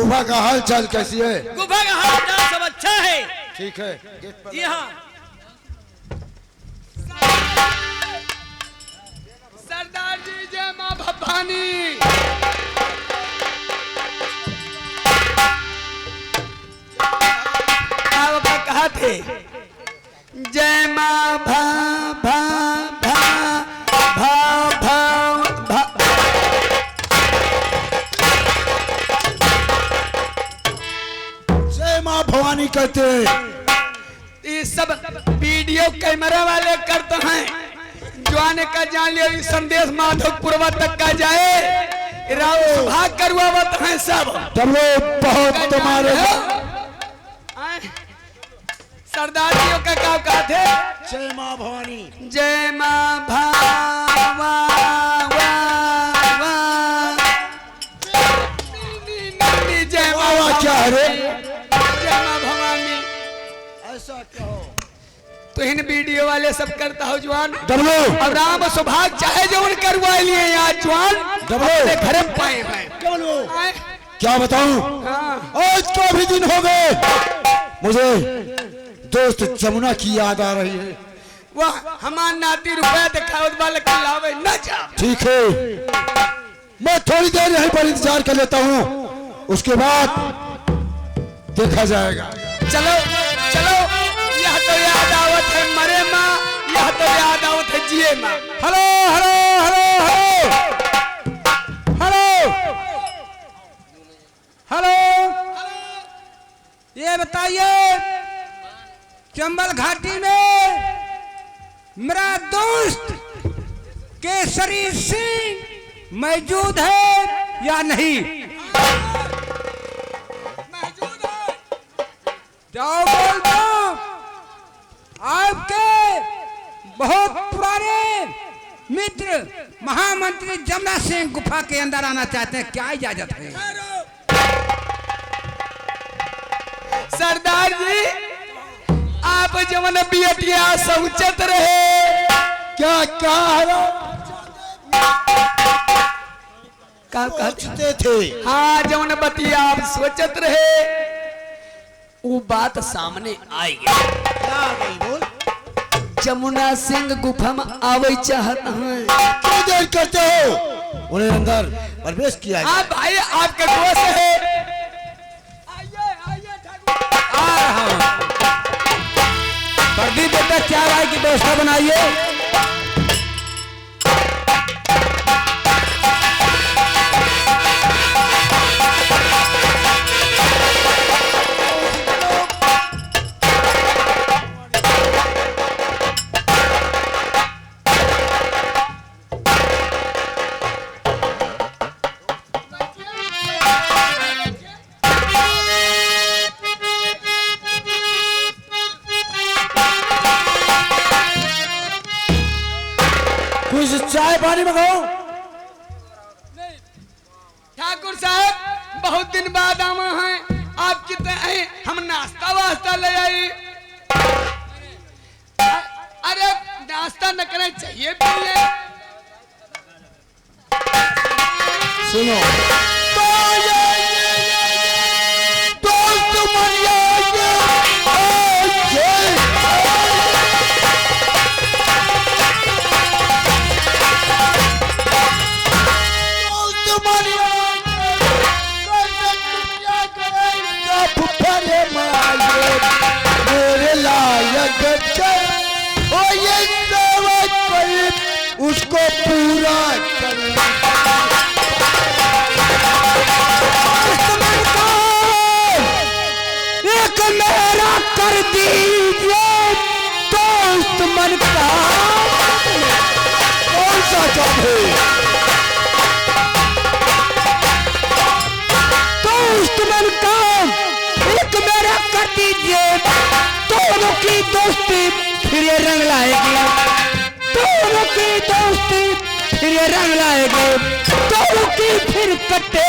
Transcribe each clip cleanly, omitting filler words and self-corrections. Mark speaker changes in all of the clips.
Speaker 1: गुफा का हाल चाल कैसी है?
Speaker 2: गुफा का हाल चाल सब अच्छा है।
Speaker 1: ठीक है।
Speaker 2: जी हाँ।
Speaker 3: सरदार जी जय माँ भवानी।
Speaker 2: आप कहा थे? जय माँ भा भा भा भा भा भा।
Speaker 1: जय माँ भवानी कहते हैं।
Speaker 3: ये सब वीडियो कैमरा वाले करते हैं। जवान का जान लिया संदेश माधोपुरवा तक का जाए। राव भाग करवावत हैं सब।
Speaker 1: तुम लोग बहुत तुम्हारे
Speaker 3: सरदार जी का क्या कहते?
Speaker 1: जय माँ भवानी।
Speaker 3: जय माँ भावा जय माँ
Speaker 1: क्या है रे?
Speaker 3: जय माँ भवानी।
Speaker 1: ऐसा क्या हो?
Speaker 3: तो इन वीडियो वाले सब करता हो जवान।
Speaker 1: डबलो
Speaker 3: अब राम सौभाग्य चाहे जो उन करवा लिए यहाँ जवान अपने घर में पाए हैं।
Speaker 1: क्या बताऊं? आज का भी दिन हो गए, मुझे दोस्त जमुना की याद आ रही है।
Speaker 3: वह हमार नाती रुपया दिखावत वाले के लावे न जा।
Speaker 1: ठीक है, मैं थोड़ी देर यहीं पर इंतजार कर लेता हूँ, उसके बाद देखा जाएगा।
Speaker 3: चलो चलो, यह तो याद आवत है मरे माँ, यह तो याद आवत है जिए माँ।
Speaker 1: Hello hello hello hello
Speaker 4: hello, ये बताइए चंबल घाटी में मेरा दोस्त केसरी सिंह मौजूद है या नहीं? जाओ बोल दो, आपके बहुत पुराने मित्र महामंत्री जमुना सिंह गुफा के अंदर आना चाहते हैं, क्या इजाजत है?
Speaker 3: सरदार जी आप जवन बियटिया सोचत रहे
Speaker 1: क्या क्या
Speaker 3: कहते थे? हाँ जवन बतिया आप सोचत रहे वो बात सामने आई गई।
Speaker 1: क्या आ गई बोल?
Speaker 3: जमुना सिंह गुफा में आवे चाहत हैं।
Speaker 1: क्यों देर करते हो? उन्हें अंदर प्रवेश किया जाए।
Speaker 3: हाँ भाई आपके दोस्त है।
Speaker 4: आ रहा हूं। प्रदीप बेटा क्या राय की व्यवस्था बनाइए।
Speaker 1: चाय पानी मंगाओ।
Speaker 3: ठाकुर साहब बहुत दिन बाद आवा हैं, आप कितने हैं? हम नाश्ता वास्ता ले आई। अरे नाश्ता न करना चाहिए पहले।
Speaker 1: सुनो दोस्त मरिया उसको पूरा
Speaker 4: एक मेरा कर दीजिए दोस्त मन का।
Speaker 1: कौन सा काम है?
Speaker 4: दोस्त मन काम एक मेरा कर दीजिए, दोनों की दोस्ती फिर ये रंग लाएगी। दोनों की दोस्ती फिर ये रंग लाएगी, दोनों की फिर कटे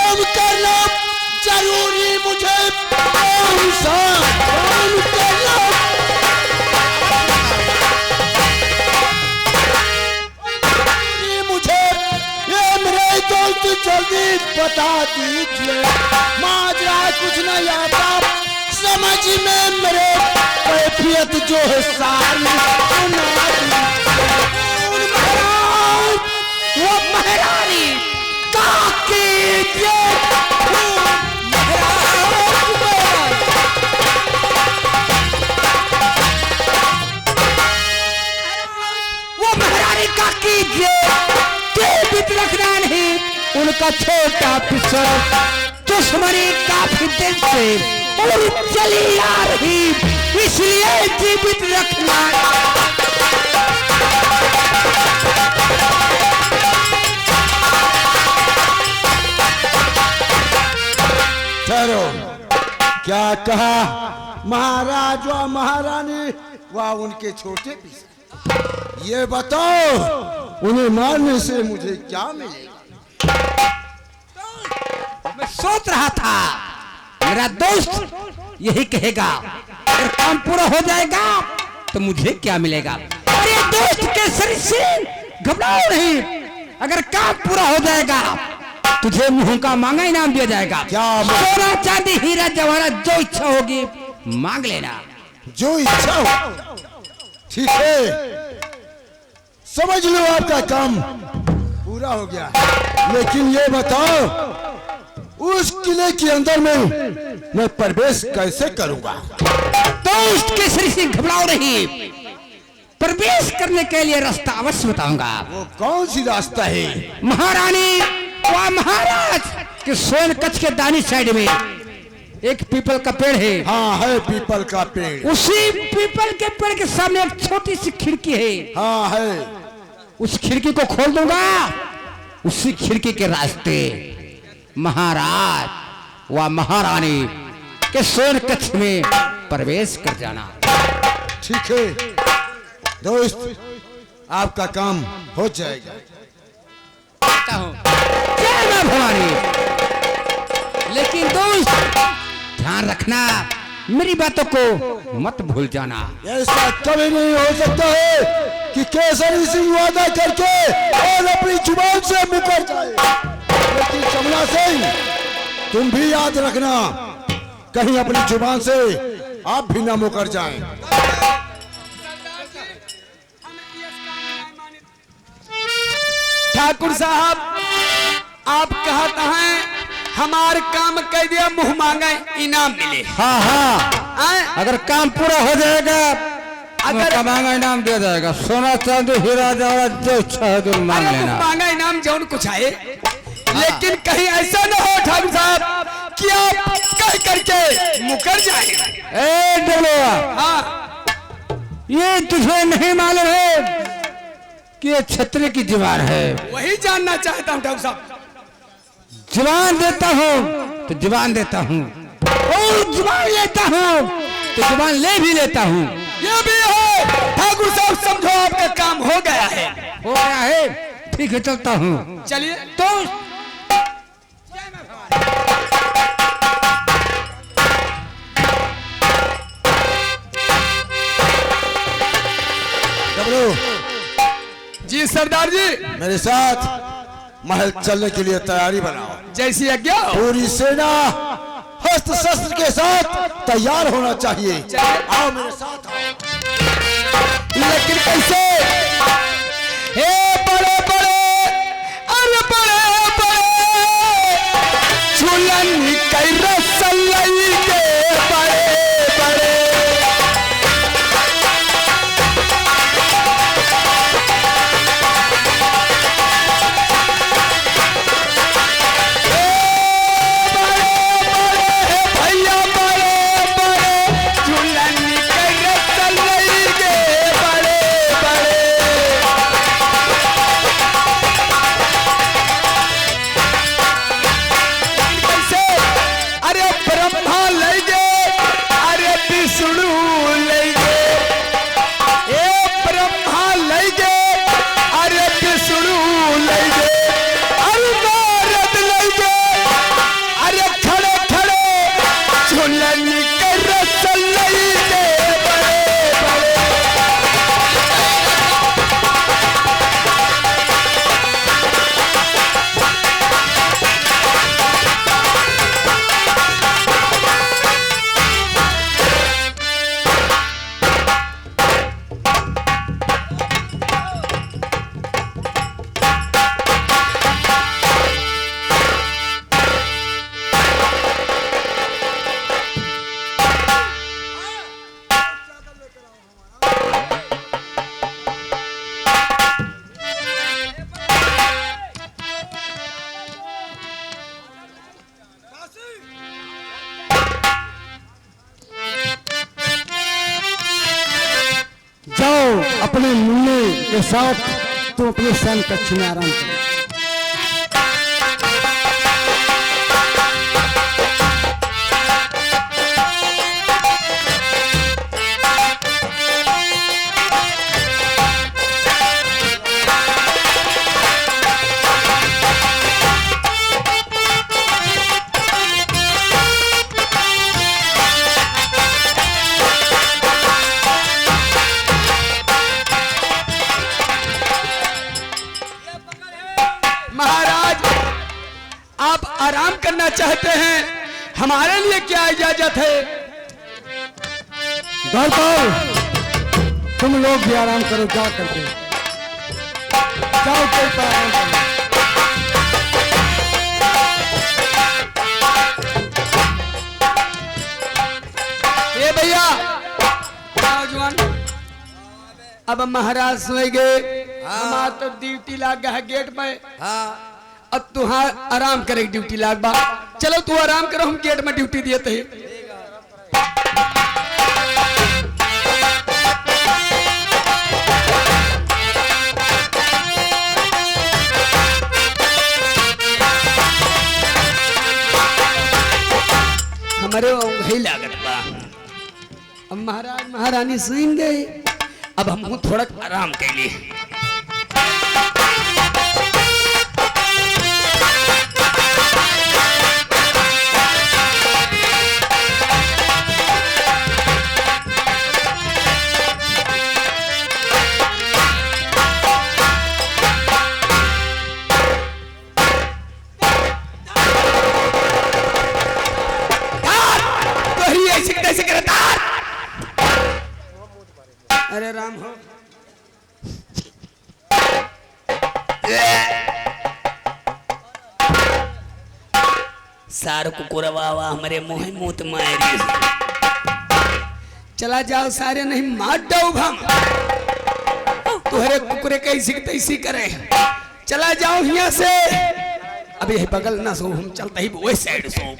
Speaker 1: काम करना जरूरी मुझे कौन सा काम करना ये मुझे ये मेरे दोस्त जल्दी बता दीजिए माजरा कुछ नहीं आता समझ में मेरे कैफियत जो है सारी सुना
Speaker 4: वो महारानी काकी जे वो महारानी काकी जे बीत रखना नहीं उनका छोटा पिसर दुश्मनी काफी दिन से और चली आ रही इसलिए जीवित रखना
Speaker 1: ठहरो क्या कहा महाराज व महारानी व उनके छोटे पिता ये बताओ उन्हें मारने से मुझे क्या मिलेगा
Speaker 4: मैं सोच रहा था मेरा दोस्त यही कहेगा अगर काम पूरा हो जाएगा तो मुझे क्या मिलेगा अरे दोस्त के शरीर से घबराओ नहीं अगर काम पूरा हो जाएगा तुझे मुंह का मांगा इनाम दिया जाएगा
Speaker 1: क्या
Speaker 4: सोना चांदी हीरा जवाहरात जो इच्छा होगी मांग लेना
Speaker 1: जो इच्छा हो ठीक है समझ लो आपका काम पूरा हो गया लेकिन ये बताओ उस किले के अंदर में मैं प्रवेश कैसे करूंगा
Speaker 4: दोस्त के शरीर से घबराओ नहीं प्रवेश करने के लिए रास्ता अवश्य बताऊंगा
Speaker 1: वो कौन सी रास्ता है
Speaker 4: महारानी व महाराज के सोन कच्छ के दानी साइड में एक पीपल का पेड़ है
Speaker 1: हाँ है पीपल का पेड़
Speaker 4: उसी पीपल के पेड़ के सामने एक छोटी सी खिड़की है
Speaker 1: हाँ है
Speaker 4: उस खिड़की को खोल दूंगा उसी खिड़की के रास्ते महाराज व महारानी के सोन कच्छ में प्रवेश कर जाना
Speaker 1: ठीक है दोस्त आपका काम हो जाएगा
Speaker 4: जय मां भवानी लेकिन दोस्त ध्यान रखना मेरी बातों को मत भूल जाना
Speaker 1: ऐसा कभी नहीं हो सकता है कि केसरी सिंह वादा करके और अपनी जुबान से मुकर जाए लेकिन जमुना सिंह तुम भी याद रखना कहीं अपनी जुबान से आप भी ना मुकर जाएं
Speaker 3: ठाकुर साहब आप कहते हैं हमार काम कह दिया मुंह मांगे इनाम मिले
Speaker 4: हाँ हाँ
Speaker 3: आए?
Speaker 4: अगर काम पूरा हो जाएगा
Speaker 3: अगर
Speaker 4: मांगा इनाम दिया जाएगा सोना चांदी हीरा जवाहरात जो इच्छा है तो मांग
Speaker 3: अरे
Speaker 4: लेना
Speaker 3: मुंह मांगा इनाम जौन कुछ आए लेकिन कहीं ऐसा न हो ठाकुर साहब कि आप कह करके मुकर जाए
Speaker 4: ए डबलुआ
Speaker 3: हाँ
Speaker 4: ये तुझे नहीं मालूम है कि ये छतरी की दीवार है
Speaker 3: वही जानना चाहता हूँ ठाकुर साहब
Speaker 4: जुबान देता हूँ तो जुबान देता हूँ और जुबान लेता हूँ तो जुबान ले भी लेता हूँ
Speaker 3: ये भी है ठाकुर साहब समझो आपका काम हो गया है
Speaker 4: हो गया है ठीक है चलता हूँ
Speaker 3: चलिए
Speaker 4: तो
Speaker 1: डबलू
Speaker 3: जी सरदार जी
Speaker 1: मेरे साथ महल चलने के लिए तैयारी बनाओ
Speaker 3: जैसी आज्ञा हो।
Speaker 1: पूरी सेना हस्त्र शस्त्र के साथ तैयार होना चाहिए आओ मेरे साथ आओ
Speaker 3: लेकिन कैसे हे बड़े बड़े अरे बड़े बड़े झूलन कई रसलई के बड़े बड़े भैया बड़े बड़े झूलन कई रसलई के बड़े बड़े कैसे अरे
Speaker 1: अपने मुन्ने के साथ तुम अपने सन कक्ष में आराम करो।
Speaker 3: महाराज आप आराम करना चाहते हैं, हमारे लिए क्या इजाजत है?
Speaker 1: दरबार तुम लोग भी आराम करो, जा करके जाओ पेड़ पर आराम करो।
Speaker 3: ये भैया नौजवान, अब महाराज सोए गए, हमारा तो ड्यूटी लाग गया है गेट पे। अब तुहार आराम करे ड्यूटी लाग बा, चलो तू आराम करो, हम गेट में ड्यूटी दिए थे। हमारे वही लागत बा। अब महाराज महारानी सुन गए, अब हम थोड़ा आराम कैली। अरे राम हो, सार कुकुरवा हमारे मुँह मुँह मारी। चला जाओ सारे, नहीं मार दो हम तुहरे कुकुरे कैसी तैसी करे। चला जाओ यहाँ से, अब यही बगल ना सो, हम चलते ही वही साइड सो।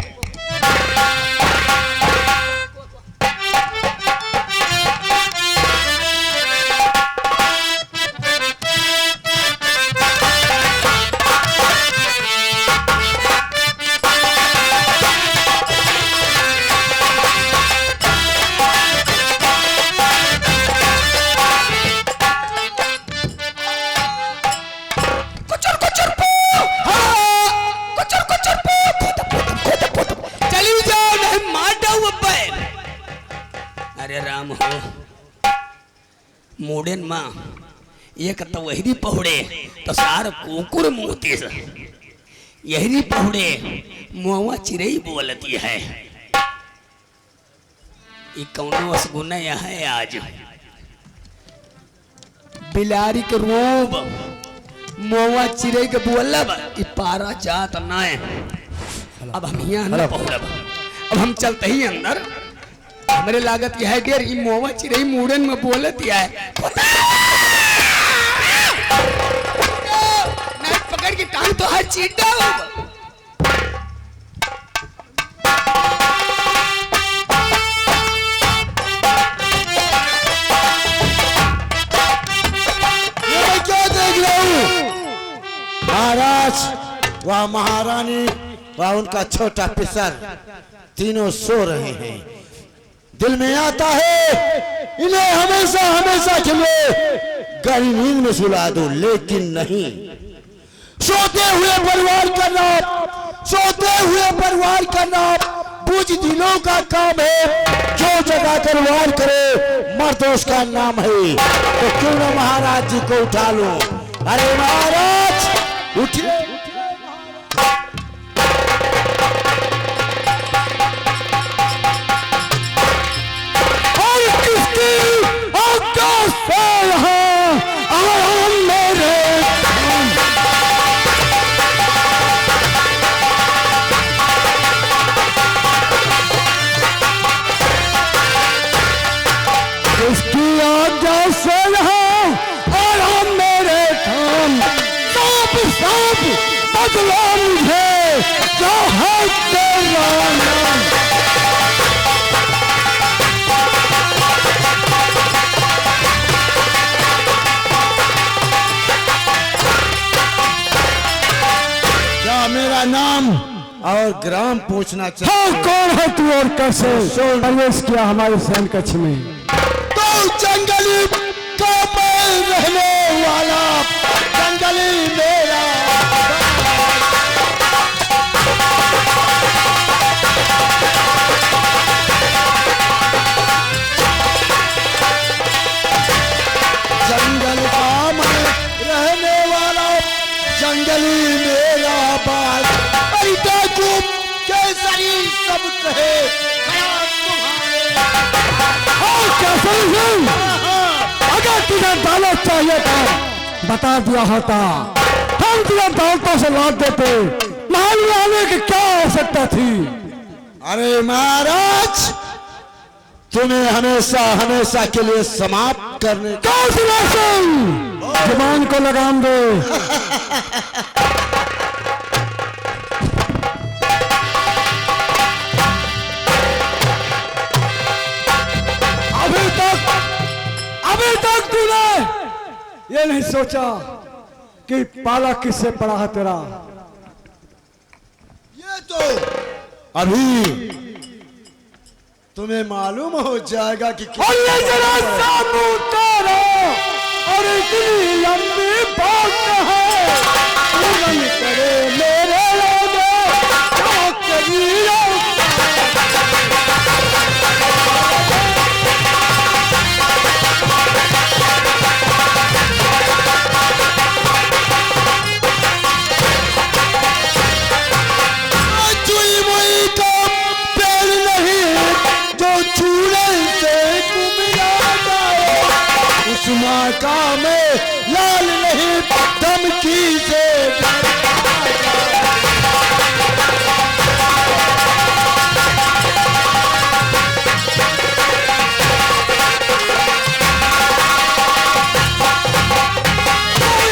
Speaker 3: अरे राम हो, मोड़न माँ एक तो वही पहुड़े तो सार कुकुर मोती से, यही पहुड़े मुआ चिरई बोलती है। ये कौनो असगुना है आज, बिलारी के रूप मुआ चिरई के बोलब, ये पारा जात ना है। अब हम यहाँ न पहुड़ब, अब हम चलते ही अंदर। हमारे लागत यह है डेर ई मोवा चिरई मुड़न में बोलत है, नहीं पकड़ के टांग तो हर चीटा होगा।
Speaker 1: ये क्या देख रहा हूँ? महाराज वह महारानी वह उनका छोटा पिसर तीनों सो रहे हैं। दिल में आता है इन्हें हमेशा हमेशा के लिए गहरी नींद में सुला दूं, लेकिन नहीं। सोते हुए परिवार का नाम, सोते हुए परिवार का नाम बुझ दिनों का काम है। जो जगह कर वार करे मर्द उसका नाम है, तो क्यों ना महाराज जी को उठा लो। अरे महाराज उठिए। इसकी आज्ञा से रहा और हम मेरे काम सब सब बदला मुझे जो है तेरा नाम। नाम और ग्राम पूछना
Speaker 5: हाँ,
Speaker 1: चाहिए।
Speaker 5: कौन है तू और कैसे प्रवेश किया हमारे सैन कक्ष में?
Speaker 1: तो जंगली का मैं रहने वाला, जंगली मेरा जंगल का मैं रहने वाला, जंगली मेरा बाल। डाकू केसरी सब कहे खयाल तुम्हारे।
Speaker 5: हाँ, केसरी सिंह, अगर तुझे दौलत चाहिए था बता दिया होता, हम तुझे दौलतों से लौट देते। महल में आने की क्या आवश्यकता थी?
Speaker 1: अरे महाराज, तुम्हें हमेशा हमेशा के लिए समाप्त करने का।
Speaker 5: जुबान को लगाम दो। अभी तक तूने ये नहीं सोचा कि पाला किससे पड़ा है तेरा?
Speaker 1: ये तो अभी तुम्हें मालूम हो जाएगा कि
Speaker 5: और ये जरा सा मुंह तोड़ो और इतनी लंबी बात है, पूरन करे मेरे लोगों क्या करियो।
Speaker 1: चुई मुई का पेड़ नहीं जो चूल्हे से गुमिया जाए, उस माँ का में लाल नहीं धमकी से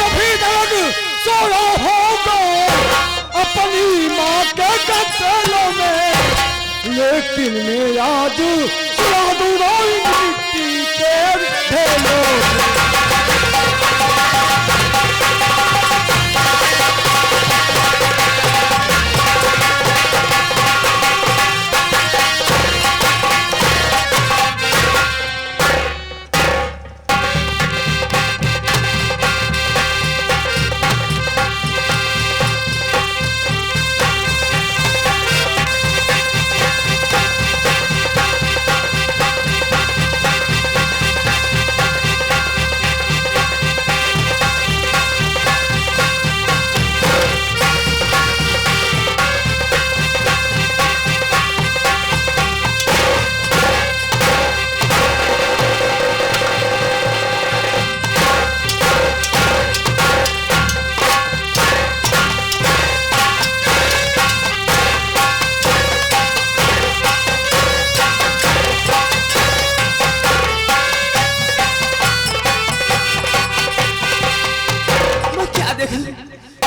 Speaker 5: अभी तक सोया होगा अपनी माँ के कत्लों में, लेकिन मैं आज सुला दूंगा मिट्टी के ढेलों में।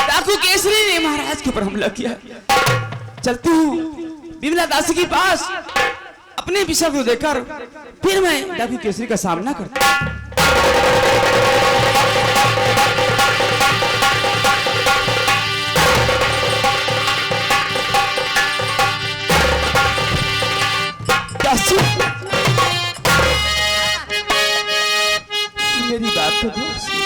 Speaker 3: डाकू केसरी ने महाराज के ऊपर हमला किया। चलती हूँ विमला दासी के पास, अपने विषय को देखकर फिर मैं डाकू केसरी का सामना करता हूँ। दासी, मेरी बात को गौर से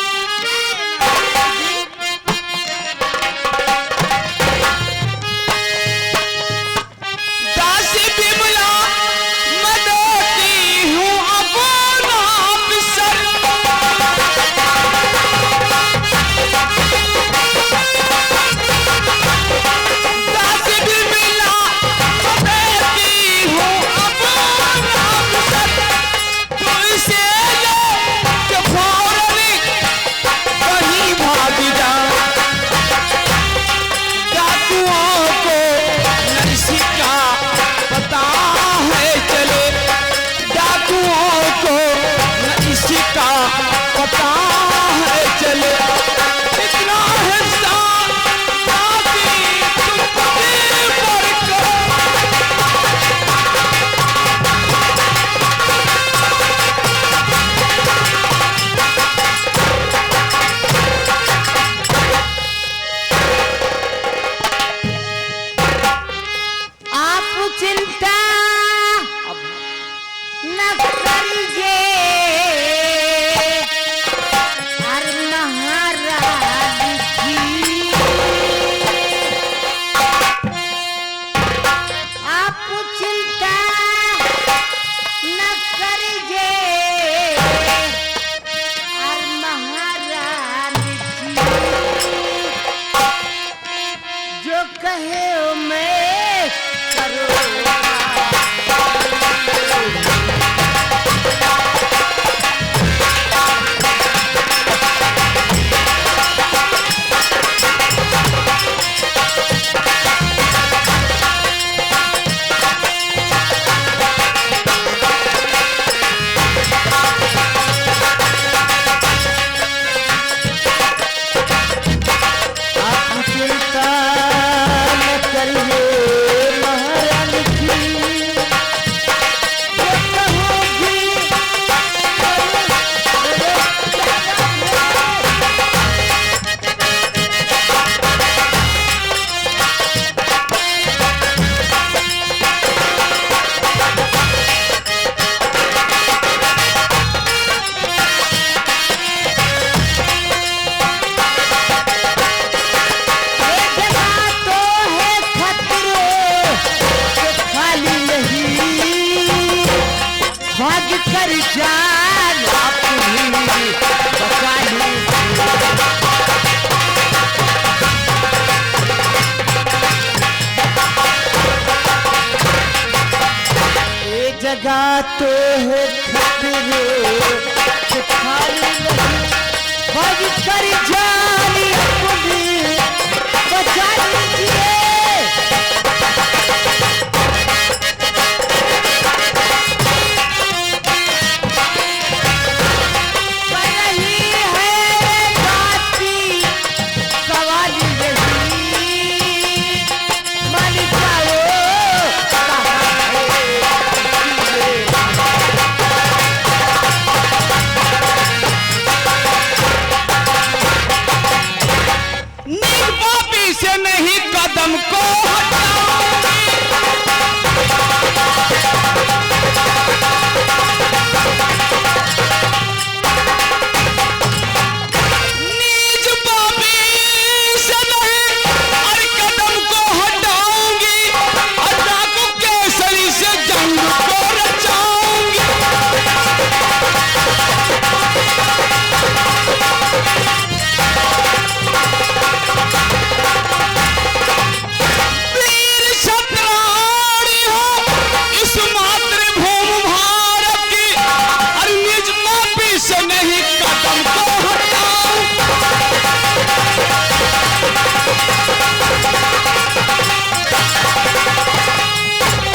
Speaker 4: कहे मैं करूँगा। कर जान अपनी बचा ली। ये जगह तो है खतरे से खाली नहीं, भाग कर जान